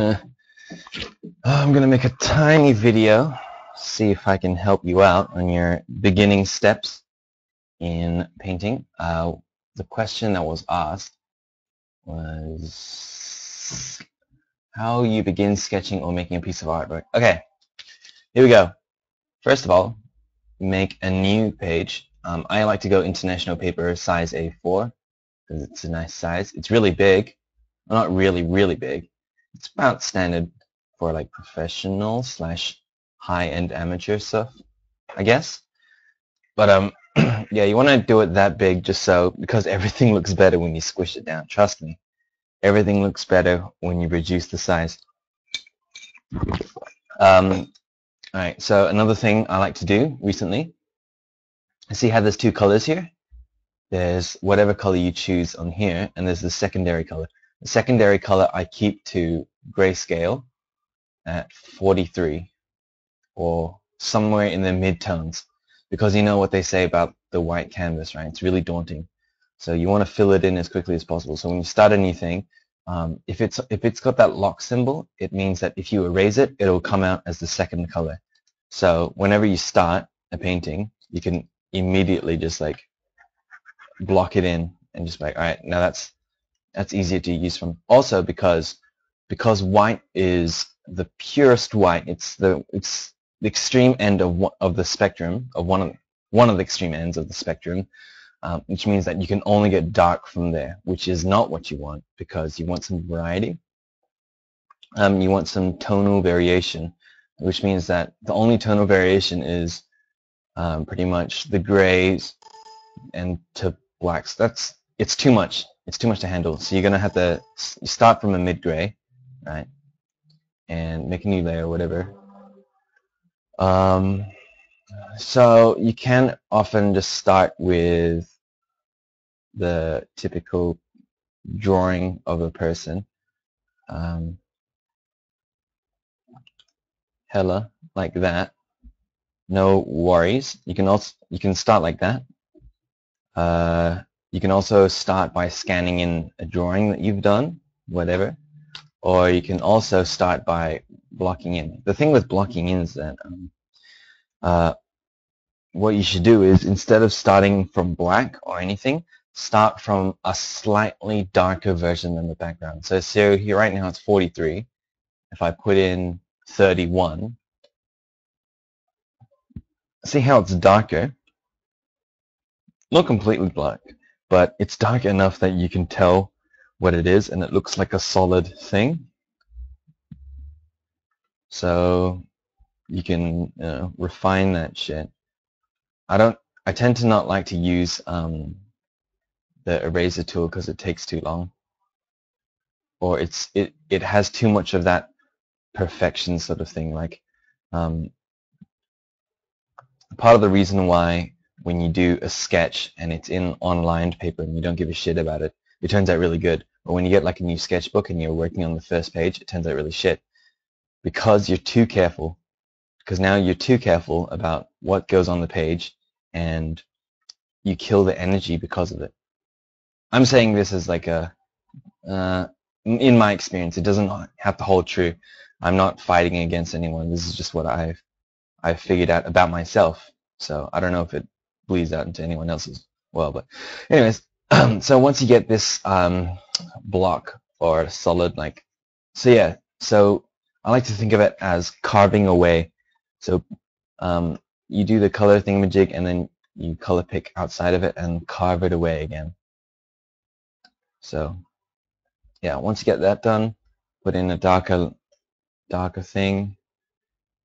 I'm going to make a tiny video, see if I can help you out on your beginning steps in painting. The question that was asked was how you begin sketching or making a piece of artwork. Okay, here we go. First of all, make a new page. I like to go international paper size A4 because it's a nice size. It's really big. Well, not really, really big. It's about standard for like professional slash high-end amateur stuff, I guess. But yeah, you want to do it that big just so because everything looks better when you squish it down. Trust me, everything looks better when you reduce the size. Alright, so another thing I like to do recently, see how there's two colors here? There's whatever color you choose on here, and there's the secondary color. The secondary color I keep to grayscale at 43 or somewhere in the mid-tones, because you know what they say about the white canvas, right? It's really daunting. So you want to fill it in as quickly as possible. So when you start a new thing, if it's got that lock symbol, it means that if you erase it, it'll come out as the second color. So whenever you start a painting, you can immediately just like block it in and just like, all right, now that's easier to use from. Also because white is the purest white, it's the extreme end of the spectrum of one of the extreme ends of the spectrum, which means that you can only get dark from there, which is not what you want because you want some variety. You want some tonal variation, which means that the only tonal variation is pretty much the grays and to blacks. It's too much. It's too much to handle. So you're gonna have to start from a mid gray, right, and make a new layer, whatever. So you can often just start with the typical drawing of a person, hella like that. No worries. You can start like that. You can also start by scanning in a drawing that you've done, whatever, or you can also start by blocking in. The thing with blocking in is that what you should do is instead of starting from black or anything, start from a slightly darker version than the background. So here right now it's 43. If I put in 31, see how it's darker? Not completely black, but it's dark enough that you can tell what it is and it looks like a solid thing. So you can refine that shit. I tend to not like to use the eraser tool because it takes too long, or it has too much of that perfection sort of thing. Like part of the reason why when you do a sketch and it's in on-lined paper and you don't give a shit about it, it turns out really good. But when you get like a new sketchbook and you're working on the first page, it turns out really shit because you're too careful. Because now you're too careful about what goes on the page and you kill the energy because of it. I'm saying this as like a, in my experience, it doesn't have to hold true. I'm not fighting against anyone. This is just what I've figured out about myself. So I don't know if it bleeds out into anyone else's well, but anyways, so once you get this block or solid, like, so yeah, so I like to think of it as carving away. So you do the color thingamajig and then you color pick outside of it and carve it away again. So yeah, once you get that done, put in a darker thing,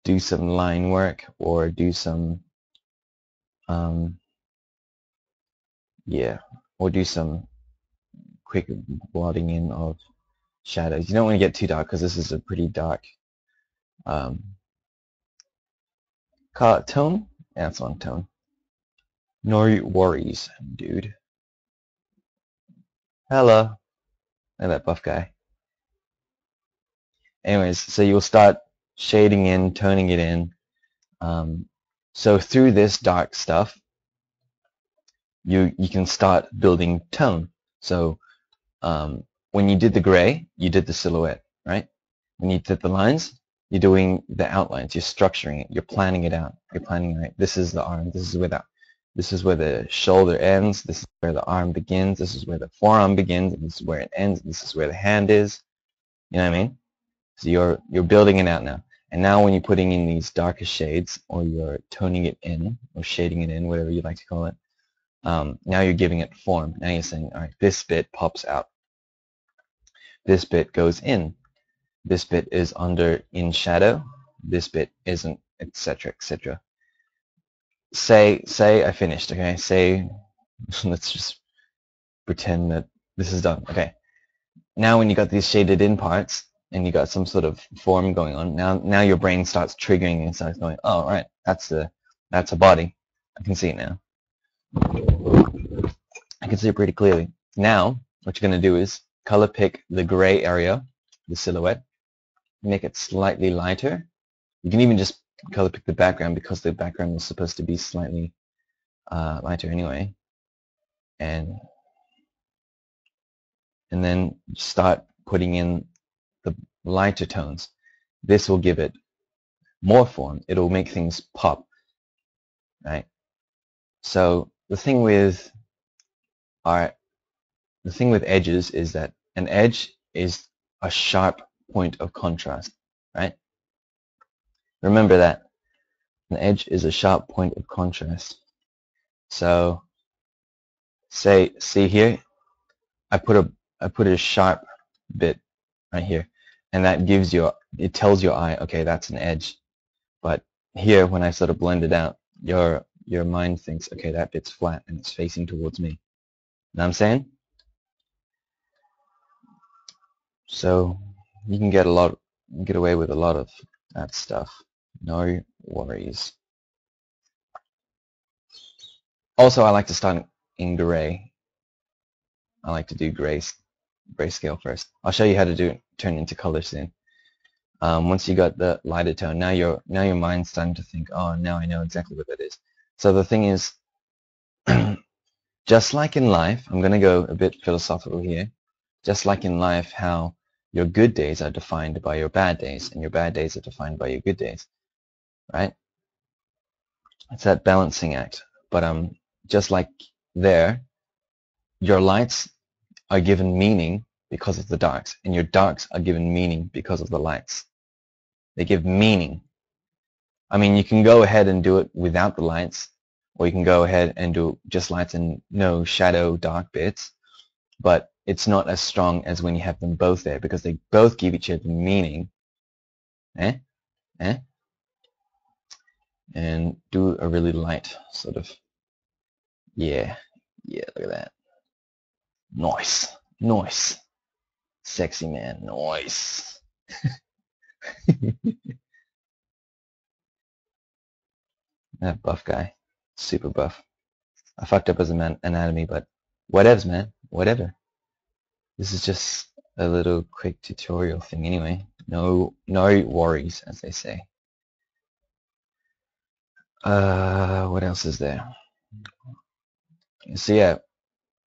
do some line work or do some yeah, or do some quick blotting in of shadows. You don't want to get too dark because this is a pretty dark call it tone? Yeah, it's on tone. No worries, dude. Hello. Look at that buff guy. Anyways, so you'll start shading in, toning it in. So through this dark stuff, you can start building tone. So when you did the gray, you did the silhouette, right? when you did the lines, you're doing the outlines, you're structuring it, you're planning it out. You're planning, right, this is the arm, this is where the shoulder ends, this is where the arm begins, this is where the forearm begins, and this is where it ends, and this is where the hand is. You know what I mean? So you're building it out now. And now when you're putting in these darker shades, or you're toning it in, or shading it in, whatever you like to call it, now you're giving it form. Now you're saying, all right, this bit pops out. This bit goes in. This bit is under in shadow. This bit isn't, etc., etc. Say I finished, okay? Say, let's just pretend that this is done. Okay. Now when you got these shaded in parts, and you got some sort of form going on, now your brain starts triggering and starts going, oh, right, that's a body. I can see it now. I can see it pretty clearly. Now, what you're going to do is color pick the gray area, the silhouette, make it slightly lighter. You can even just color pick the background because the background was supposed to be slightly lighter anyway. And then start putting in the lighter tones. This will give it more form. It'll make things pop, right? So the thing with edges is that an edge is a sharp point of contrast, right? Remember that. An edge is a sharp point of contrast. So see here, I put a sharp bit right here, and that gives you, it tells your eye, okay, that's an edge. But here, when I sort of blend it out, your mind thinks, okay, that bit's flat and it's facing towards me. You know what I'm saying? So you can get away with a lot of that stuff. No worries. Also, I like to start in gray. I like to do grayscale first. I'll show you how to turn into color soon. Once you got the lighter tone, now your mind's starting to think, oh, now I know exactly what that is. So the thing is, just like in life, I'm going to go a bit philosophical here. Just like in life, how your good days are defined by your bad days, and your bad days are defined by your good days, right? It's that balancing act. But just like there, your lights are given meaning because of the darks, and your darks are given meaning because of the lights. They give meaning. I mean, you can go ahead and do it without the lights, or you can go ahead and do just lights and no shadow, dark bits, but it's not as strong as when you have them both there, because they both give each other meaning. And do a really light sort of, yeah, look at that. Nice. Sexy man, nice. That buff guy, super buff. I fucked up as an anatomy, but whatevs, man, whatever. This is just a little quick tutorial thing anyway. No worries, as they say. What else is there? So yeah,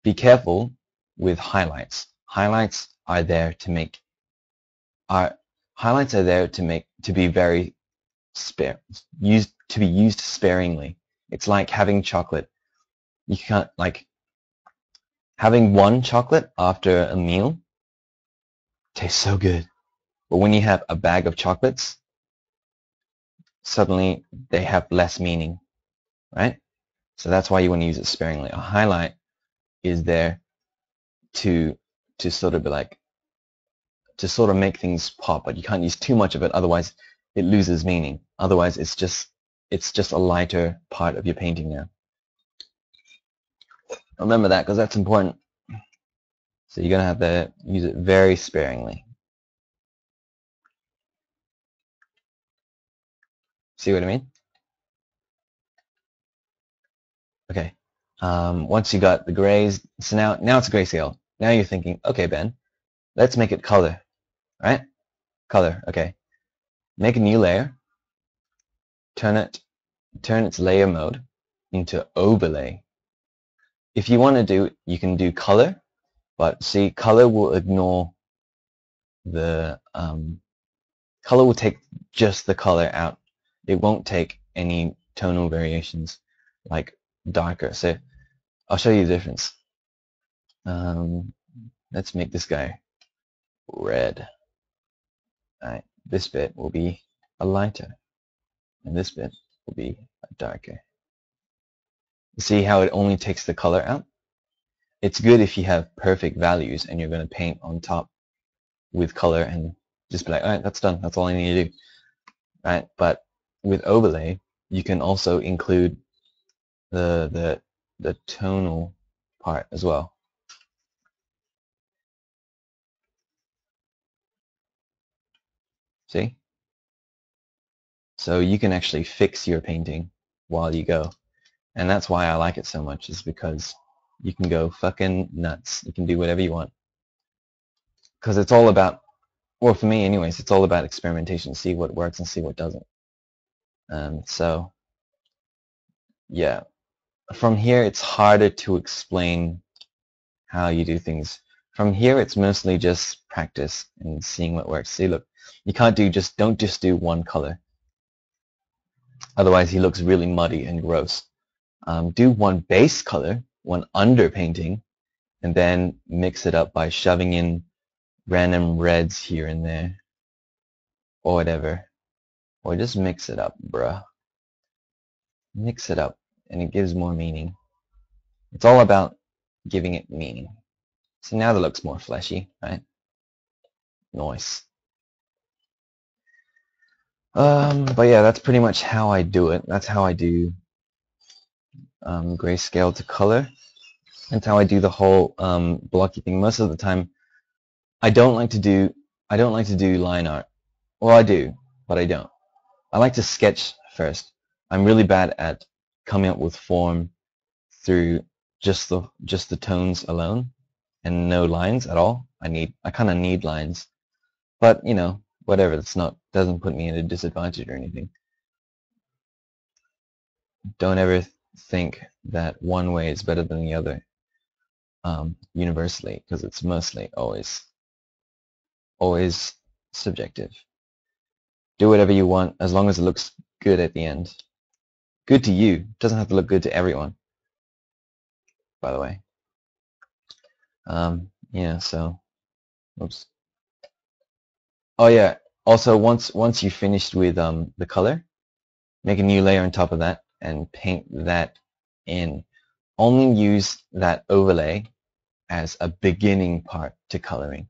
be careful with highlights. Highlights are there to make to be very used sparingly. It's like having chocolate. You can't, like, having one chocolate after a meal tastes so good. But when you have a bag of chocolates, suddenly they have less meaning, right? So that's why you want to use it sparingly. A highlight is there to sort of be like, to sort of make things pop, but you can't use too much of it, otherwise it loses meaning. Otherwise it's just a lighter part of your painting now. Remember that, because that's important. So you're going to have to use it very sparingly. See what I mean? Okay. Once you got the grays, so now it's grayscale. Now you're thinking, okay, Ben, let's make it color, right? Color, okay. Make a new layer. Turn its layer mode into overlay. If you want to you can do color, but see, color will ignore the Color will take just the color out. It won't take any tonal variations like darker. So I'll show you the difference. Let's make this guy red. Alright, this bit will be a lighter, and this bit will be a darker. You see how it only takes the color out? It's good if you have perfect values and you're going to paint on top with color and just be like, alright, that's done. That's all I need to do. Right? But with overlay, you can also include the tonal part as well. See? So you can actually fix your painting while you go. And that's why I like it so much, is because you can go fucking nuts. You can do whatever you want. Because it's all about, well, for me anyways, it's all about experimentation. See what works and see what doesn't. So, yeah. From here, it's harder to explain how you do things. From here, it's mostly just practice and seeing what works. See, look, you can't don't just do one color. Otherwise, he looks really muddy and gross. Do one base color, one underpainting, and then mix it up by shoving in random reds here and there, or whatever. Or just mix it up, bruh. Mix it up, and it gives more meaning. It's all about giving it meaning. So now that looks more fleshy, right? Nice. But yeah, that's pretty much how I do it. That's how I do grayscale to color. That's how I do the whole blocky thing. Most of the time, I don't like to do line art. Well, I do, but I don't. I like to sketch first. I'm really bad at coming up with form through just the tones alone and no lines at all. I kind of need lines, but you know, whatever. Doesn't put me at a disadvantage or anything. Don't ever think that one way is better than the other universally, because it's mostly always subjective. Do whatever you want as long as it looks good at the end. Good to you. It doesn't have to look good to everyone, by the way. Yeah, so, oops. Oh yeah, also once you've finished with the color, make a new layer on top of that and paint that in. Only use that overlay as a beginning part to coloring.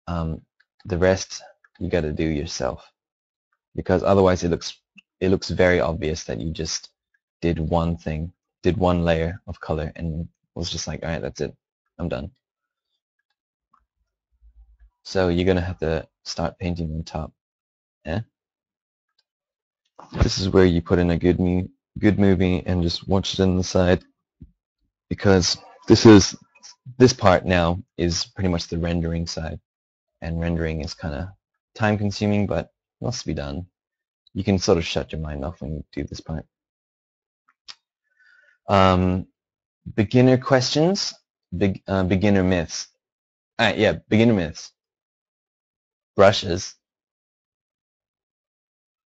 The rest you got to do yourself, because otherwise it looks very obvious that you just did one layer of color and was just like, all right, that's it, I'm done. So you're gonna have to start painting on top. Yeah. This is where you put in a good movie and just watch it on the side, because this part now is pretty much the rendering side, and rendering is kind of time consuming, but it must be done. You can sort of shut your mind off when you do this part. Beginner questions, beginner myths. Yeah, beginner myths. Brushes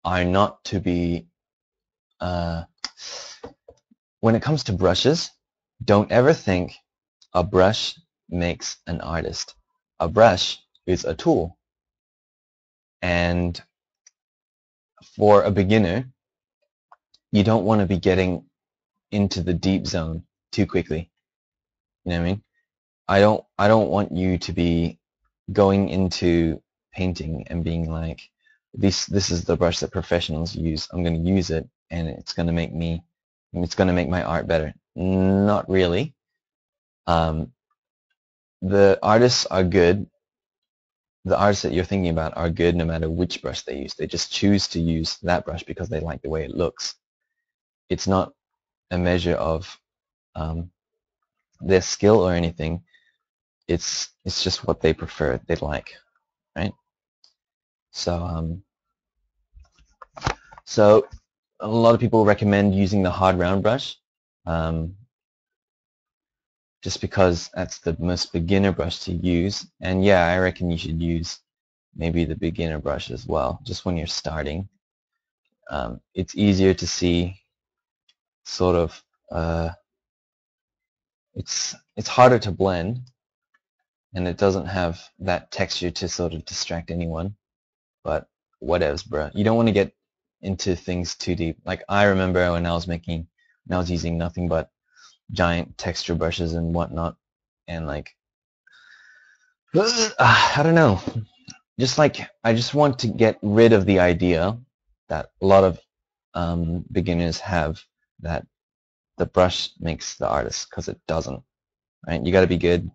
are not to be, when it comes to brushes, don't ever think a brush makes an artist. A brush is a tool. And for a beginner, you don't want to be getting into the deep zone too quickly. You know what I mean? I don't want you to be going into painting and being like, this is the brush that professionals use. I'm going to use it and it's going to make my art better. Not really. The artists are good. The artists that you're thinking about are good no matter which brush they use. They just choose to use that brush because they like the way it looks. It's not a measure of their skill or anything. It's just what they prefer, they like, right? So so a lot of people recommend using the hard round brush, just because that's the most beginner brush to use. And yeah, I reckon you should use maybe the beginner brush as well, just when you're starting. It's easier to see sort of, it's harder to blend, and it doesn't have that texture to sort of distract anyone, but whatevs, bro. You don't want to get into things too deep. Like I remember when I was using nothing but giant texture brushes and whatnot, and like, I don't know, just like, I just want to get rid of the idea that a lot of beginners have, that the brush makes the artist, because it doesn't, right? You got to be good,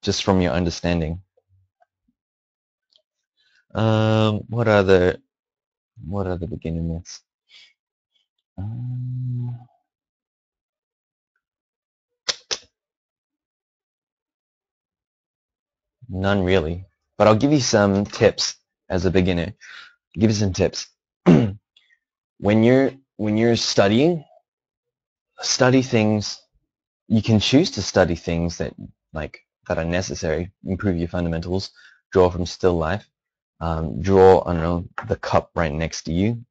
just from your understanding. What other beginner myths? None really, but I'll give you some tips as a beginner. Give you some tips. When you're studying, study things. You can choose to study things that are necessary, improve your fundamentals, draw from still life, draw, I don't know, the cup right next to you,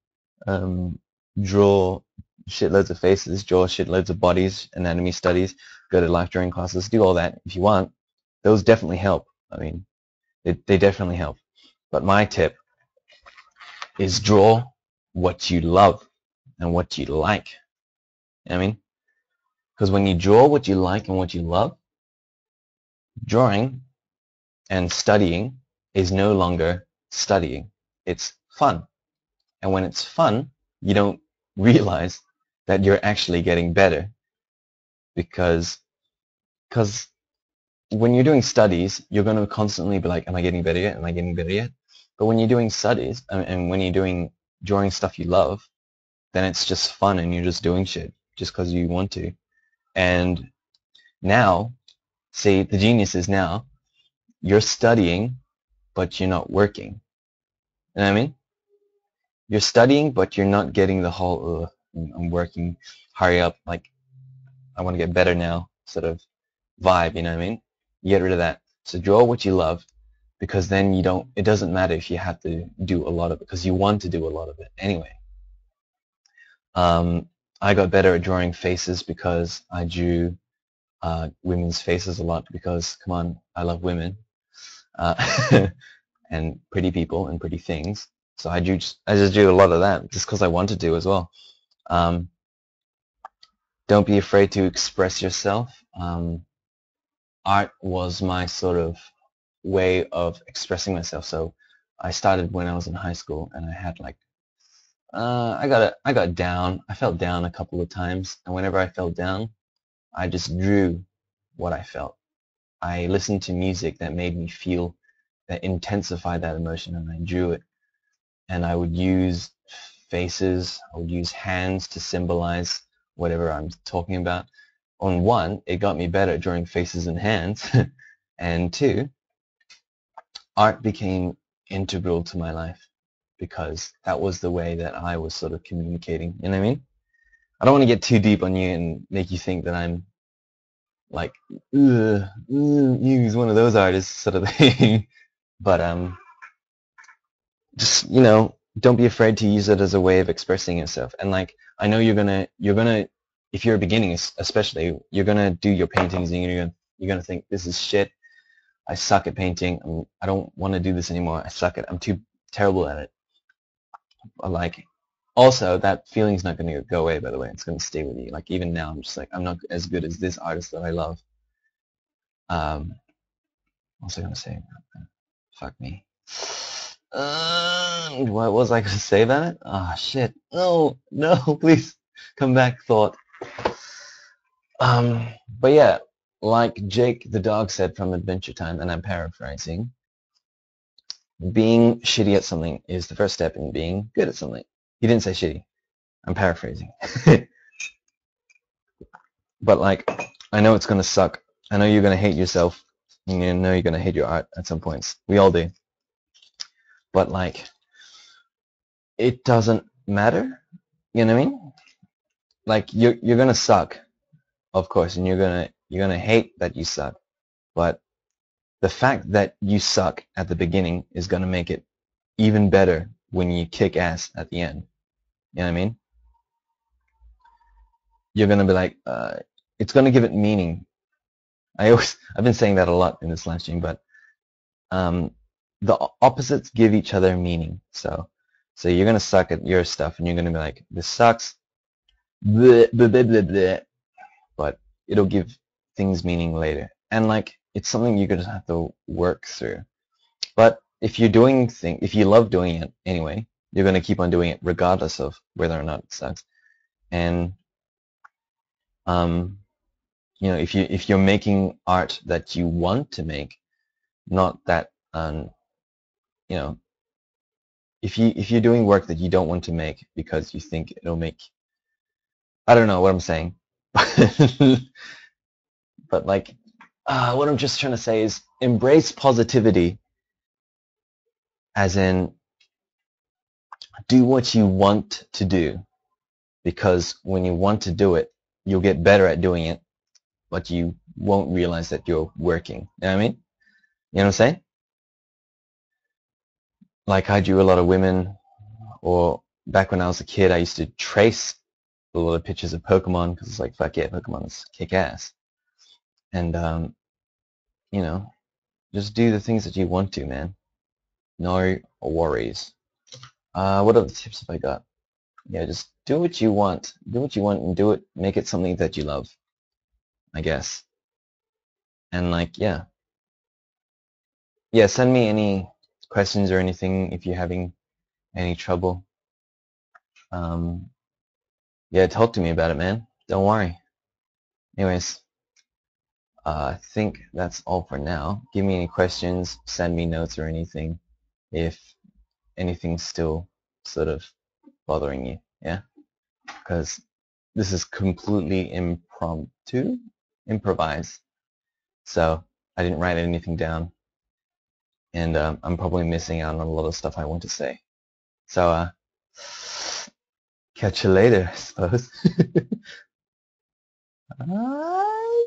draw shitloads of faces, draw shitloads of bodies, anatomy studies, go to life drawing classes, do all that if you want. Those definitely help. I mean, they definitely help. But my tip is draw what you love and what you like. You know what I mean? Because when you draw what you like and what you love, drawing and studying is no longer studying. It's fun. And when it's fun, you don't realize that you're actually getting better, because when you're doing studies, you're going to constantly be like, am I getting better yet? Am I getting better yet? But when you're doing studies and when you're doing drawing stuff you love, then it's just fun and you're just doing shit just because you want to. And now, see, the genius is now you're studying, but you're not working. You know what I mean? You're studying, but you're not getting the whole, I'm working, hurry up, like, I want to get better now sort of vibe, you know what I mean? You get rid of that. So draw what you love, because then it doesn't matter if you have to do a lot of it, because you want to do a lot of it anyway. I got better at drawing faces because I drew women's faces a lot, because, come on, I love women. And pretty people and pretty things. So I just drew a lot of that just because I wanted to as well. Don't be afraid to express yourself. Art was my sort of way of expressing myself. So I started when I was in high school, and I had like I got down. I felt down a couple of times, and whenever I felt down, I just drew what I felt. I listened to music that made me feel, that intensified that emotion, and I drew it. And I would use faces, I would use hands to symbolize whatever I'm talking about. On one, it got me better at drawing faces and hands, and two, art became integral to my life, because that was the way that I was sort of communicating. You know what I mean? I don't want to get too deep on you and make you think that I'm like, he's one of those artists sort of thing. But just, don't be afraid to use it as a way of expressing yourself. And like, I know you're gonna if you're beginning especially, you're gonna do your paintings and you're gonna think, this is shit, I suck at painting, I don't want to do this anymore, I'm too terrible at it. But like, also, that feeling's not gonna go away, by the way. It's gonna stay with you. Like, even now, I'm just like, I'm not as good as this artist that I love. What was I gonna say? Fuck me. What was I going to say about it? Ah, shit. No, no, please come back, thought. But yeah, like Jake the dog said from Adventure Time, and I'm paraphrasing, being shitty at something is the first step in being good at something. He didn't say shitty. I'm paraphrasing. But like, I know it's going to suck. I know you're going to hate yourself. And you know you're going to hate your art at some points. We all do. But like, it doesn't matter. You know what I mean? Like, you're gonna suck, of course, and you're gonna hate that you suck. But the fact that you suck at the beginning is going to make it even better when you kick ass at the end. You know what I mean? You're going to be like, it's going to give it meaning. I've been saying that a lot in this live stream, but the opposites give each other meaning. So you're going to suck at your stuff and you're going to be like, this sucks, bleh, bleh, bleh, bleh, bleh. But it'll give things meaning later. And like, it's something you're going to have to work through. But if you're if you love doing it anyway, you're going to keep on doing it regardless of whether or not it sucks. And you know, if you're making art that you want to make, not that you know, if you're doing work that you don't want to make because you think it'll make, I don't know what I'm saying, but like, what I'm just trying to say is embrace positivity, as in do what you want to do, because when you want to do it, you'll get better at doing it, but you won't realize that you're working. You know what I mean? You know what I'm saying? Like I drew a lot of women, or back when I was a kid, I used to trace a lot of pictures of Pokemon because it's like, fuck yeah, Pokemon is kick ass. And you know, just do the things that you want to, man. No worries. What other tips have I got? Yeah, just do what you want. Do what you want and do it. Make it something that you love, I guess. And like, yeah. Yeah, send me any questions or anything if you're having any trouble. Yeah, talk to me about it, man. Don't worry. Anyways, I think that's all for now. Give me any questions, send me notes or anything if anything's still sort of bothering you, yeah? Because this is completely improvised. So I didn't write anything down, and I'm probably missing out on a lot of stuff I want to say. So catch you later, I suppose. Bye.